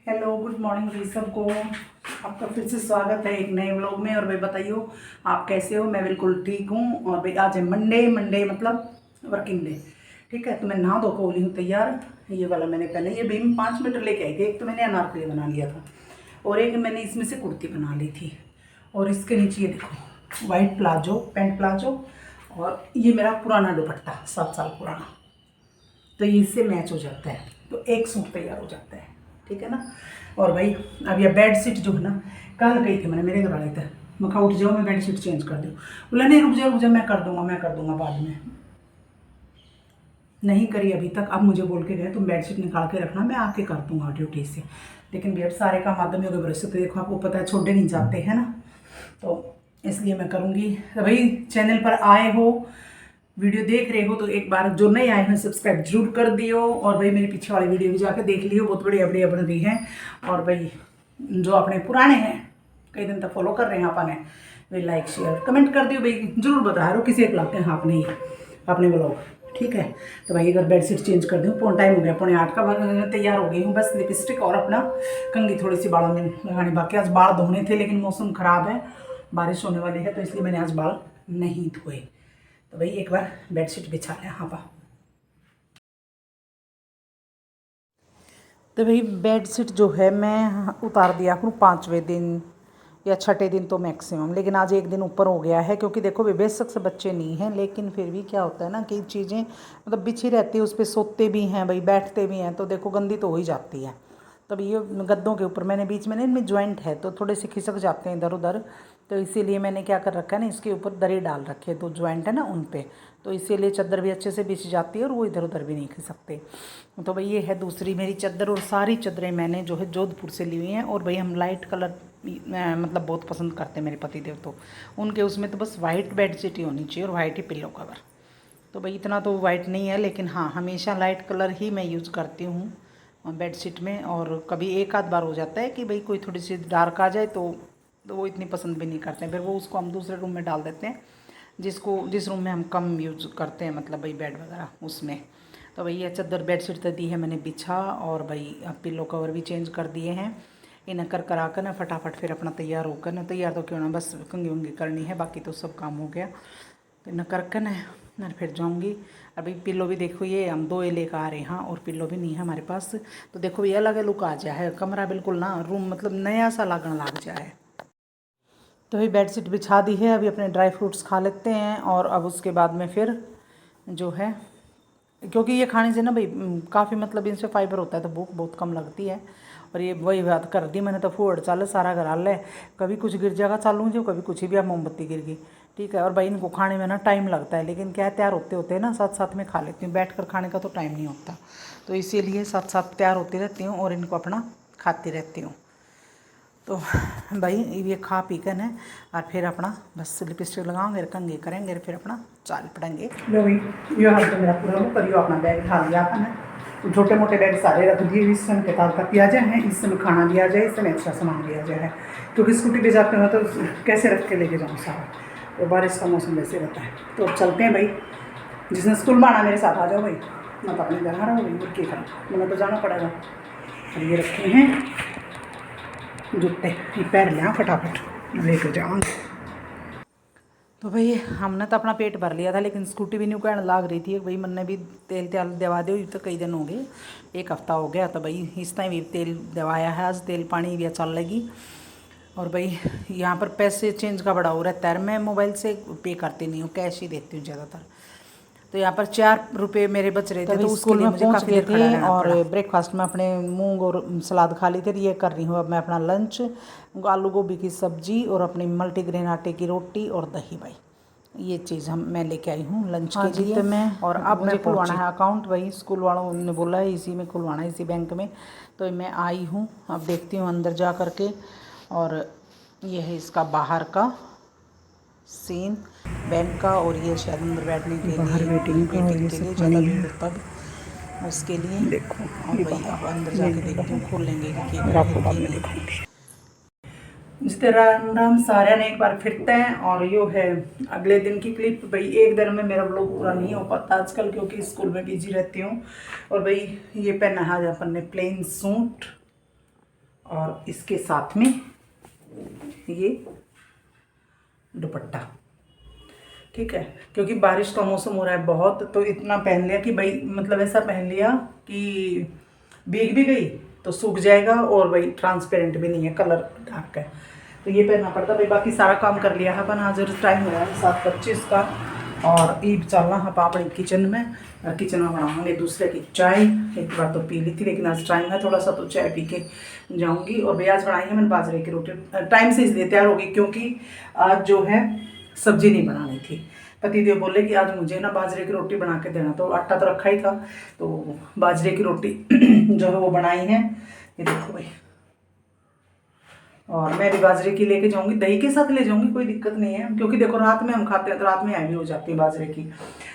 Hello good morning जी सबको। आपका फिर से स्वागत है एक नए व्लॉग में। और भाई बताइए आप कैसे हो। मैं बिल्कुल ठीक हूँ। और भाई आज है मंडे मतलब वर्किंग डे। ठीक है, तो मैं नहा धो के हो रही हूँ तैयार। ये वाला मैंने पहले ये भी 5 मीटर लेके आई थी। एक तो मैंने अनारकली बना लिया था और एक मैंने इसमें से कुर्ती बना ली थी। और इसके नीचे ये देखो वाइट प्लाजो, पैंट प्लाजो। और ये मेरा पुराना दुपट्टा 7 साल पुराना, तो ये इससे मैच हो जाता है, तो एक सूट तैयार हो जाता है। ठीक है ना। और भाई अब ये बेड शीट जो है ना, कल गई थी मैंने, मेरे घर वाले थे, मैं कहा उठ जाओ मैं बेड शीट चेंज कर दूँ। बोला नहीं रुक जा मैं कर दूंगा बाद में। नहीं करी अभी तक। अब मुझे बोल के गए तुम बेड शीट निकाल के रखना, मैं आके कर दूंगा ड्यूटी से। लेकिन भैया सारे काम आदमी हो गए बरस, तो देखो आपको पता है छोड़े नहीं जाते हैं ना, तो इसलिए मैं करूँगी। तो भाई चैनल पर आए हो, वीडियो देख रहे हो, तो एक बार जो नए आए हैं सब्सक्राइब जरूर कर दियो। और भाई मेरी पीछे वाली वीडियो भी जाके देख लियो, बहुत बढ़िया बढ़िया बन रही है। और भाई जो अपने पुराने हैं कई दिन तक फॉलो कर रहे हैं अपने, भाई लाइक शेयर कमेंट कर दियो। भाई जरूर बता रहे हो किसे एक लाते हैं आपने अपने ब्लॉग। ठीक है, तो भाई अगर बेडशीट चेंज कर दूँ, पौन टाइम हो गया, 7:45 का तैयार हो गई हूँ। बस लिपस्टिक और अपना कंघी थोड़ी सी बालों में लगानी बाकी। आज बाल धोने थे लेकिन मौसम ख़राब है, बारिश होने वाली है, तो इसलिए मैंने आज बाल नहीं धोए। तो भाई एक बार बेडशीट बिछा लें यहाँ पर। तो भाई बेडशीट जो है मैं उतार दिया करूँ 5वें दिन या 6ठे दिन तो मैक्सिमम, लेकिन आज एक दिन ऊपर हो गया है क्योंकि देखो बेशक से बच्चे नहीं हैं, लेकिन फिर भी क्या होता है ना कि चीज़ें मतलब बिछी रहती है, उस पर सोते भी हैं भाई, बैठते भी हैं, तो देखो गंदी तो हो ही जाती है। तब ये गद्दों के ऊपर मैंने बीच में ना इनमें जॉइंट है तो थोड़े से खिसक जाते हैं इधर उधर, तो इसीलिए मैंने क्या कर रखा है ना, इसके ऊपर दरी डाल रखे है, तो जॉइंट है ना उन पे, तो इसीलिए चादर भी अच्छे से बिछ जाती है और वो इधर उधर भी नहीं खिसकते। तो भाई ये है दूसरी मेरी चादर। और सारी चादरें मैंने जो है जोधपुर से ली हुई हैं। और भाई हम लाइट कलर मतलब बहुत पसंद करते हैं मेरे पतिदेव, तो उनके उसमें तो बस वाइट बेडशीट ही होनी चाहिए और वाइट ही पिल्लो कवर। तो भाई इतना तो वाइट नहीं है, लेकिन हाँ हमेशा लाइट कलर ही मैं यूज़ करती हूँ बेडशीट में। और कभी एक आध बार हो जाता है कि भाई कोई थोड़ी सी डार्क आ जाए तो वो इतनी पसंद भी नहीं करते हैं, फिर वो उसको हम दूसरे रूम में डाल देते हैं, जिस रूम में हम कम यूज़ करते हैं मतलब भाई बेड वगैरह उसमें। तो भाई ये चादर बेडशीट तो दी है मैंने बिछा, और भाई पिल्लो कवर भी चेंज कर दिए हैं। इन्हें करा कर ना फटाफट फिर अपना तैयार होकर ना, तैयार तो क्यों ना बस कंघी वंगी करनी है, बाकी तो सब काम हो गया। तो इन्हें कर ना फिर जाऊँगी। अभी पिल्लो भी देखो ये हम 2 लेकर आ रहे हैं, और पिल्लो भी नहीं है हमारे पास, तो देखो ये अलग लुक आ जाए कमरा, बिल्कुल ना रूम मतलब नया सा लगने लग जाए। तो भाई बेडशीट बिछा दी है, अभी अपने ड्राई फ्रूट्स खा लेते हैं, और अब उसके बाद में फिर जो है, क्योंकि ये खाने से ना भाई काफ़ी मतलब इनसे फाइबर होता है, तो भूख बहुत कम लगती है। और ये वही बात कर दी मैंने, तो फूड चाल सारा घर हाल है, कभी कुछ गिर जाएगा चालू जो, कभी कुछ ही भी अब मोमबत्ती गिर गई। ठीक है, और भाई इनको खाने में ना टाइम लगता है, लेकिन क्या है तैयार होते होते ना साथ साथ में खा लेती हूँ, बैठ कर खाने का तो टाइम नहीं होता, तो इसीलिए साथ साथ तैयार होती रहती हूँ और इनको अपना खाती रहती हूँ। तो भाई ये खा पी कर न और फिर अपना बस लिपस्टिक लगाओगे, कंघी करेंगे, फिर अपना चाल पड़ेंगे। लो भाई यो हाल तो मेरा पूरा हो, करियो अपना बैग उठा लिया अपन, तो छोटे मोटे बैग सारे रख दिए। इस समय किताब का पिया जाए है, इस समय खाना लिया जाए, इस समय एक्स्ट्रा सामान लिया जाए, क्योंकि स्कूटी पे जाते हैं तो कैसे रख के लेके जाऊँ सारा, तो बारिश का मौसम वैसे रहता है। तो अब चलते हैं भाई, जिसने स्कूल में आना मेरे साथ आ जाओ भाई, मैं तो अपने घर आ रहा हूँ भाई, क्या करूँ, मैंने तो जाना पड़ेगा। और ये रखे हैं जूते, ये पैर लिया फटाफट लेके जाऊँ। तो भाई हमने तो अपना पेट भर लिया था, लेकिन स्कूटी भी नहीं कहने लाग रही थी भाई, मन ने भी तेल तेल दवा दो, तो कई दिन हो गए, 1 हफ्ता हो गया, तो भाई इस टाइम भी तेल दवाया है, आज तेल पानी भी चल लगी। और भाई यहाँ पर पैसे चेंज का बड़ा हो रहता है, मैं मोबाइल से पे करती नहीं हूँ, कैश ही देती हूँ ज़्यादातर। तो यहाँ पर 4 रुपये मेरे बच रहे थे, तो उसके लिए मुझे काफ़ी देर खड़ा रहना पड़ा। और ब्रेकफास्ट में अपने मूंग और सलाद खा ली थी, ये कर रही हूँ अब मैं अपना लंच, आलू गोभी की सब्जी और अपनी मल्टीग्रेन आटे की रोटी और दही। भाई ये चीज़ मैं लेके आई हूँ लंच के लिए। तो मैं और अब मुझे खुलवाना है अकाउंट, वही स्कूल वालों ने बोला है इसी में खुलवाना है, इसी बैंक में, तो मैं आई हूँ, अब देखती हूँ अंदर जा कर के। और ये है इसका बाहर का सीन बैंक का, और ये शायद अंदर बैठने के लिए वेटिंग के लिए ज़्यादा भीड़ तब उसके लिए देखो। और भाई अब अंदर जाके देखती हूँ खोलेंगे कि जिस तरह राम सारे ने एक बार फिरते हैं। और यो है अगले दिन की क्लिप। भाई एक दिन में मेरा व्लॉग पूरा नहीं हो पाता आजकल, क्योंकि स्कूल में बिजी रहती हूँ। और भाई ये पहना है अपन ने प्लेन सूट, और इसके साथ में ये दुपट्टा, ठीक है। क्योंकि बारिश का मौसम हो रहा है बहुत, तो इतना पहन लिया कि भाई मतलब ऐसा पहन लिया कि भीग भी गई तो सूख जाएगा, और भाई ट्रांसपेरेंट भी नहीं है, कलर डार्क है, तो ये पहनना पड़ता भाई। बाकी सारा काम कर लिया है अपन। आज टाइम हो रहा है 7:25 का, और ईब चलना है अपनी किचन में। किचन में बनाऊंगे दूसरे की चाय। एक बार तो पी ली थी, लेकिन आज टाइम है थोड़ा सा, तो चाय पी के जाऊंगी। और भैया आज बनाई है मैंने बाजरे की रोटी, टाइम से इसलिए तैयार होगी क्योंकि आज जो है सब्जी नहीं बनानी थी। पतिदेव बोले कि आज मुझे ना बाजरे की रोटी बना के देना, तो आटा तो रखा ही था, तो बाजरे की रोटी जो है वो बनाई है। ये देखो भाई, और मैं भी बाजरे की लेके जाऊंगी, दही के साथ ले जाऊंगी, कोई दिक्कत नहीं है, क्योंकि देखो रात में हम खाते हैं तो रात में हैवी हो जाती है बाजरे की,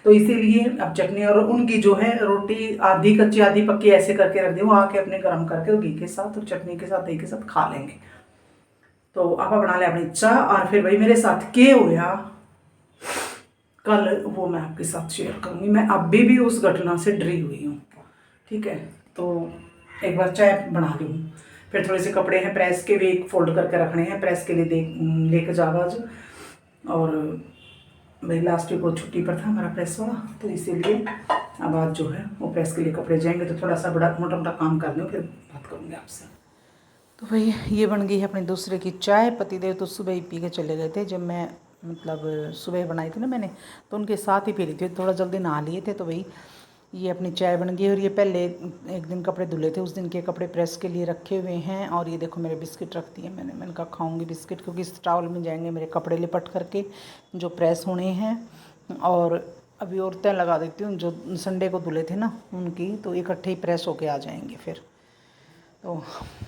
तो इसीलिए अब चटनी और उनकी जो है रोटी आधी कच्ची आधी पक्की ऐसे करके रख दी, वो आके अपने गर्म करके घी के साथ और चटनी के साथ दही के साथ खा लेंगे। तो आप बना ले अपनी चाय, और फिर भाई मेरे साथ क्या होया कल वो मैं आपके साथ शेयर करूंगी। मैं अभी भी उस घटना से डरी हुई हूँ, ठीक है। तो एक बार चाय बना लूँ, फिर थोड़े से कपड़े हैं प्रेस के भी, एक फोल्ड करके रखने हैं प्रेस के लिए, लेकर जागा आज। और भाई लास्ट वीक वो छुट्टी पर था हमारा प्रेस वाला, तो इसीलिए अब आज जो है वो प्रेस के लिए कपड़े जाएंगे, तो थोड़ा सा बड़ा मोटा मोटा काम कर लूँ, फिर बात करूँगी आपसे। तो भाई ये बन गई है अपनी दूसरे की चाय। पतिदेव तो सुबह ही पी के चले गए थे, जब मैं मतलब सुबह बनाई थी ना मैंने, तो उनके साथ ही पी ली थी, थोड़ा जल्दी नहा लिए थे, तो भाई ये अपनी चाय बन गई। और ये पहले एक दिन कपड़े धुले थे, उस दिन के कपड़े प्रेस के लिए रखे हुए हैं। और ये देखो मेरे बिस्किट रख दिए मैंने कहा खाऊंगी बिस्किट, क्योंकि इस टावल में जाएंगे मेरे कपड़े लिपट करके जो प्रेस होने हैं। और अभी औरतें लगा देती हूँ जो संडे को धुले थे ना उनकी, तो इकट्ठे ही प्रेस होके आ जाएंगे फिर। तो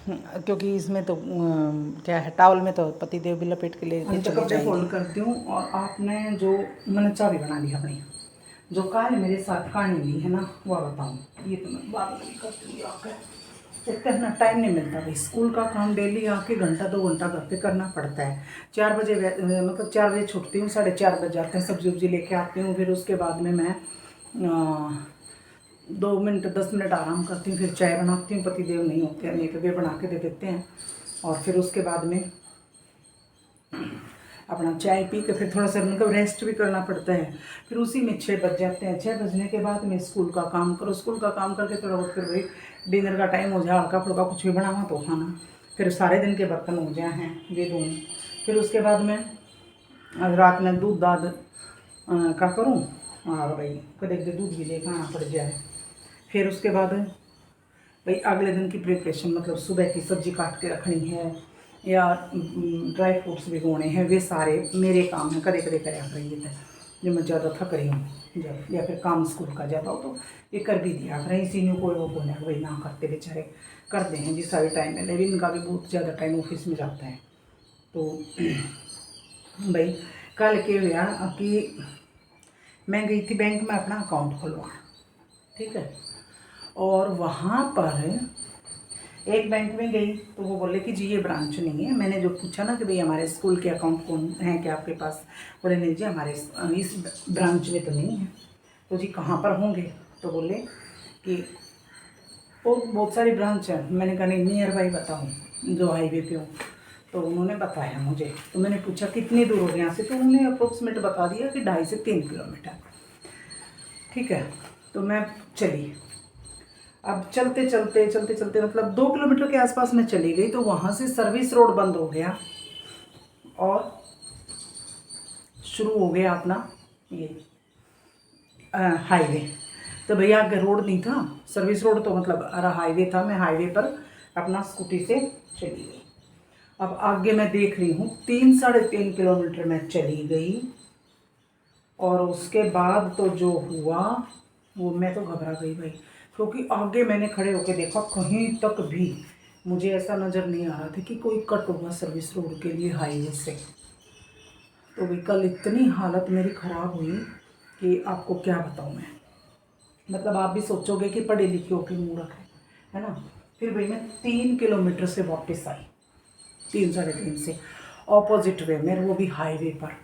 क्योंकि इसमें तो क्या है, टावल में तो पतिदेव भी लपेट के लेके चले जाएंगे। फोल्ड करती हूँ। और आपने जो मैंने चाबी बना ली अपनी, जो काल मेरे साथ कहानी हुई है ना, वो बताऊँ। ये तो मैं बात नहीं करती हूँ आकर, इतना ना टाइम नहीं मिलता भाई, स्कूल का काम डेली आके घंटा 2 घंटा घर पे करना पड़ता है। 4 बजे मतलब 4 बजे छुट्टी हूँ, 4:30 बज जाते हैं, सब्जी उब्जी लेके आती हूँ, फिर उसके बाद में मैं 2 मिनट 10 मिनट आराम करती हूँ, फिर चाय बनाती हूँ। पतिदेव नहीं होते हैं, नहीं तो वे बना के दे देते हैं। और फिर उसके बाद में अपना चाय पी के फिर थोड़ा सा मतलब रेस्ट भी करना पड़ता है। फिर उसी में 6 बज जाते हैं। 6 बजने के बाद में स्कूल का काम करो, स्कूल का काम करके थोड़ा बहुत फिर भाई डिनर का टाइम हो जाए, हल्का फुल्का कुछ भी बनाना तो खाना, फिर सारे दिन के बर्तन हो जाए हैं वे दूँ। फिर उसके बाद में रात में दूध दाद का करूँ, और भाई कदे कदे दूध भी लेकर आना पड़ जाए। फिर उसके बाद भाई अगले दिन की प्रिपरेशन, मतलब सुबह की सब्ज़ी काट के रखनी है या ड्राई फ्रूट्स भिगोने हैं, वे सारे मेरे काम हैं। कदे कदे कराया करेंगे थे जो मैं ज़्यादा थक रही हूँ जब, या फिर काम स्कूल का ज़्यादा हो तो ये कर भी दिया करें। इसी में कोई वो बोले वही ना करते बेचारे करते हैं जिस सारे टाइम में, लेकिन इनका भी बहुत ज़्यादा टाइम ऑफिस में जाता है। तो भाई कल के हुआ कि मैं गई थी बैंक में अपना अकाउंट खुलवाना, ठीक है। और वहाँ पर एक बैंक में गई तो वो बोले कि जी ये ब्रांच नहीं है। मैंने जो पूछा ना कि भाई हमारे स्कूल के अकाउंट कौन है क्या आपके पास, बोले नहीं जी हमारे इस ब्रांच में तो नहीं है। तो जी कहाँ पर होंगे, तो बोले कि और बहुत सारी ब्रांच है। मैंने कहा नहीं नियर बाई बताऊँ जो हाईवे पे हो, तो उन्होंने बताया मुझे। तो मैंने पूछा कितनी दूर होगी यहाँ से, तो उन्होंने अप्रोक्सीमेट बता दिया कि 2.5 से 3 किलोमीटर, ठीक है। तो मैं चली, अब चलते चलते मतलब 2 किलोमीटर के आसपास मैं चली गई, तो वहाँ से सर्विस रोड बंद हो गया और शुरू हो गया अपना ये हाईवे। तो भैया आगे रोड नहीं था, सर्विस रोड तो मतलब हाईवे था। मैं हाईवे पर अपना स्कूटी से चली गई। अब आगे मैं देख रही हूँ 3-3.5 किलोमीटर मैं चली गई, और उसके बाद तो जो हुआ वो मैं तो घबरा गई भाई, क्योंकि आगे मैंने खड़े होकर देखा कहीं तक भी मुझे ऐसा नज़र नहीं आ रहा था कि कोई कट हुआ सर्विस रोड के लिए हाईवे से। तो भाई कल इतनी हालत मेरी ख़राब हुई कि आपको क्या बताऊँ मैं, मतलब आप भी सोचोगे कि पढ़े लिखे होकर मूर्ख है ना। फिर भाई मैं 3 किलोमीटर से वापस आई, 3-3.5 से ऑपोजिट वे में, वो भी हाईवे पर।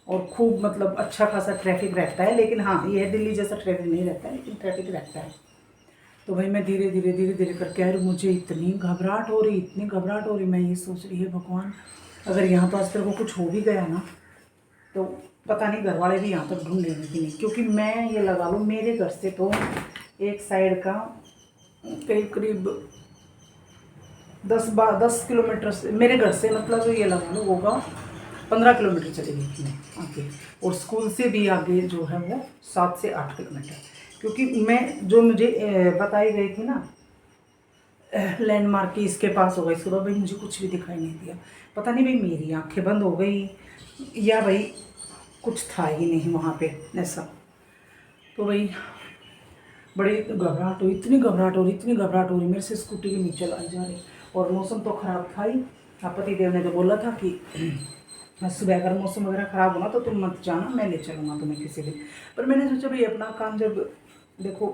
और खूब मतलब अच्छा खासा ट्रैफिक रहता है, लेकिन हाँ ये दिल्ली जैसा ट्रैफिक नहीं रहता है, लेकिन ट्रैफिक रहता है। तो भाई मैं धीरे धीरे करके आ रही हूँ। मुझे इतनी घबराहट हो रही, इतनी घबराहट हो रही, मैं ये सोच रही है भगवान अगर यहाँ पास तेरे को कुछ हो भी गया ना तो पता नहीं घर वाले भी यहाँ तक ढूंढ लेंगे कि नहीं, क्योंकि मैं ये लगा लूँ मेरे घर से तो एक साइड का करीब 10 किलोमीटर से, मेरे घर से मतलब ये लगा लो होगा 15 किलोमीटर चली गई थी मैं आगे, और स्कूल से भी आगे जो है वो 7 से 8 किलोमीटर, क्योंकि मैं जो मुझे बताई गई थी ना लैंडमार्क की इसके पास हो गई सुबह, भाई मुझे कुछ भी दिखाई नहीं दिया। पता नहीं भाई मेरी आंखें बंद हो गई या भाई कुछ था ही नहीं वहाँ पे ऐसा। तो भाई बड़ी घबराहट हुई, इतनी घबराहट हो रही, इतनी घबराहट हो रही, मेरे से स्कूटी के नीचे लाई जा रही, और मौसम तो ख़राब था ही। पति देव ने तो बोला था कि सुबह अगर मौसम वगैरह ख़राब होना तो तुम मत जाना, मैं ले चलूँगा तुम्हें किसी दिन। पर मैंने सोचा भाई अपना काम जब देखो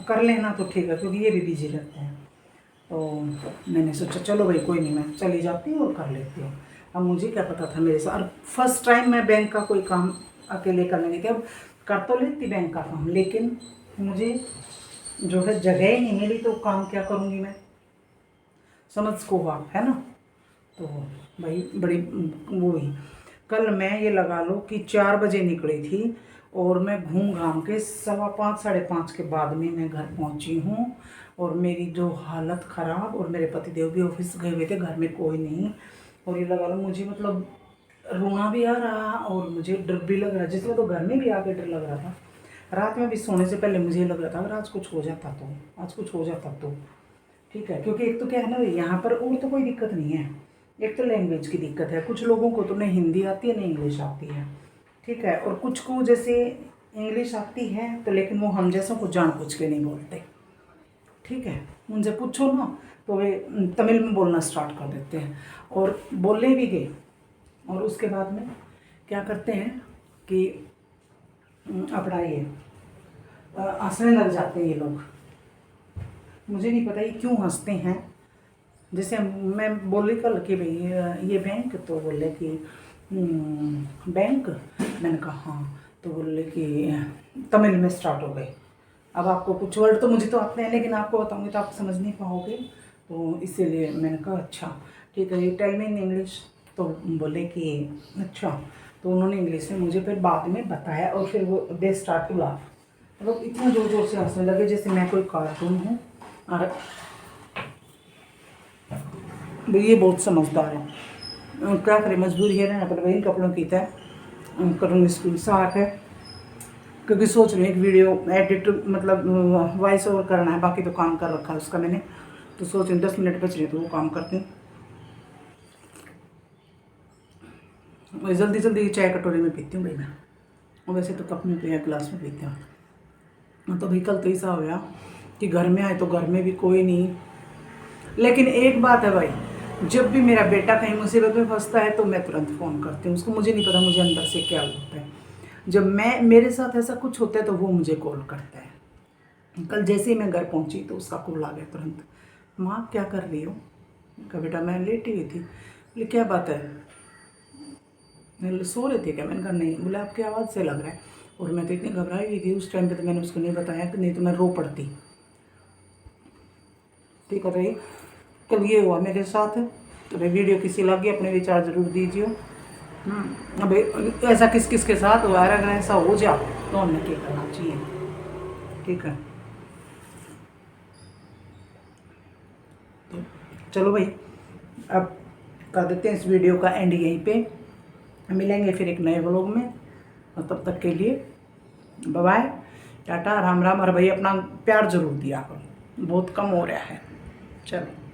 कर लेना तो ठीक है, क्योंकि ये भी बिजी रहते हैं। तो मैंने सोचा चलो भाई कोई नहीं, मैं चली जाती हूँ और कर लेती हूँ। अब मुझे क्या पता था मेरे साथ, और फर्स्ट टाइम मैं बैंक का कोई काम अकेले करने गई थी। अब कर तो लेती बैंक का काम, लेकिन मुझे जो है जगह ही नहीं मिली, तो काम क्या करूँगी मैं, समझ को आप है ना। तो भाई बड़ी वो हुई। कल मैं ये लगा लो कि 4 बजे निकली थी, और मैं घूम घाम के 5:15 साढ़े 5 के बाद में मैं घर पहुंची हूँ। और मेरी जो हालत ख़राब, और मेरे पतिदेव भी ऑफिस गए हुए थे, घर में कोई नहीं। और ये लगा लो मुझे मतलब रोना भी आ रहा और मुझे डर भी लग रहा, जिसमें तो घर में भी आके डर लग रहा था। रात में भी सोने से पहले मुझे लग रहा था अगर आज कुछ हो जाता तो, आज कुछ हो जाता तो ठीक है। क्योंकि एक तो क्या है ना यहाँ पर और तो कोई दिक्कत नहीं है, एक तो लैंग्वेज की दिक्कत है, कुछ लोगों को तो न हिंदी आती है न इंग्लिश आती है, ठीक है। और कुछ को जैसे इंग्लिश आती है तो लेकिन वो हम जैसों को जानबूझ के नहीं बोलते, ठीक है। उनसे पूछो ना तो वे तमिल में बोलना स्टार्ट कर देते हैं, और बोलने भी गए और उसके बाद में क्या करते हैं कि अपना ये हंसने लग जाते हैं ये लोग। मुझे नहीं पता ये क्यों हंसते हैं। जैसे मैं बोली कल कि भाई ये बैंक, तो बोले कि बैंक, मैंने कहा हाँ, तो बोले कि तमिल में स्टार्ट हो गए। अब आपको कुछ वर्ड तो मुझे तो आते हैं, लेकिन आपको बताऊंगी तो आप समझ नहीं पाओगे, तो इसीलिए मैंने कहा अच्छा ठीक है, टेल मी इन इंग्लिश। तो बोले कि अच्छा, तो उन्होंने इंग्लिश में मुझे फिर बाद में बताया, और फिर वो दे स्टार्ट टू लाफ, मतलब इतना ज़ोर ज़ोर से हंसने लगे जैसे मैं कोई कार्टून हूँ। और ये बहुत समझदार है, क्या करें, मजबूरी है ना, पर वही कपड़ों की तय करूँगी स्कूल साफ है, क्योंकि सोच रही हूँ एक वीडियो एडिट मतलब वॉइस ओवर करना है, बाकी तो काम कर रखा है उसका मैंने। तो सोच रही हूँ 10 मिनट बच रहे तो वो काम करती हूँ। जल्दी जल्दी चाय कटोरे में पीती हूँ भाई मैं, और वैसे तो कप में पिया गिलास में पीती हूँ। तो भाई कल तो ऐसा हो गया कि घर में आए तो घर में भी कोई नहीं। लेकिन एक बात है भाई, जब भी मेरा बेटा कहीं मुसीबत में फंसता है तो मैं तुरंत फ़ोन करती हूँ उसको। मुझे नहीं पता मुझे अंदर से क्या होता है, जब मेरे साथ ऐसा कुछ होता है तो वो मुझे कॉल करता है। कल जैसे ही मैं घर पहुँची तो उसका कॉल आ गया तुरंत, माँ क्या कर रही हो? कहा बेटा मैं लेटी हुई थी। बोले क्या बात है, सो रहे थे क्या? मैंने कहा नहीं। बोले आपकी आवाज़ से लग रहा है। और मैं तो इतनी घबराई हुई थी उस टाइम पे, तो मैंने उसको नहीं बताया कि नहीं तो मैं रो पड़ती, ठीक है। भाई कल ये हुआ मेरे साथ। तो भाई वीडियो किसी लगी अपने विचार ज़रूर दीजिए। अभी ऐसा किस किस के साथ हुआ है, अगर ऐसा हो जाए तो हमने क्या करना चाहिए, ठीक है। तो चलो भाई अब कर देते हैं इस वीडियो का एंड यहीं पे, मिलेंगे फिर एक नए व्लॉग में, और तब तक के लिए बाय बाय, टाटा, राम राम। और भाई अपना प्यार ज़रूर दिया करो, बहुत कम हो रहा है। चलो।